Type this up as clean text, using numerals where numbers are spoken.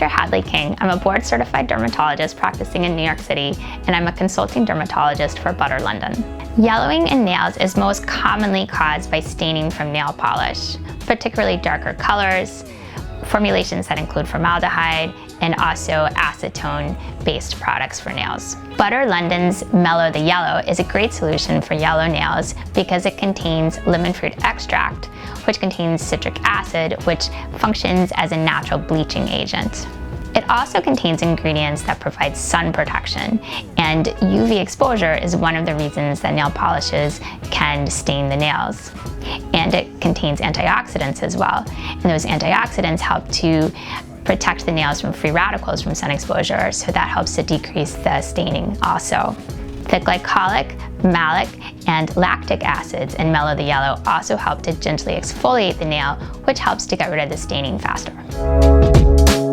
Dr. Hadley King. I'm a board-certified dermatologist practicing in New York City, and I'm a consulting dermatologist for Butter London. Yellowing in nails is most commonly caused by staining from nail polish, particularly darker colors, formulations that include formaldehyde, and also acetone-based products for nails. Butter London's Mellow the Yellow is a great solution for yellow nails because it contains lemon fruit extract, which contains citric acid, which functions as a natural bleaching agent. It also contains ingredients that provide sun protection, and UV exposure is one of the reasons that nail polishes can stain the nails. And it contains antioxidants as well, and those antioxidants help to protect the nails from free radicals from sun exposure, so that helps to decrease the staining also. The glycolic, malic, and lactic acids in Mellow the Yellow also help to gently exfoliate the nail, which helps to get rid of the staining faster.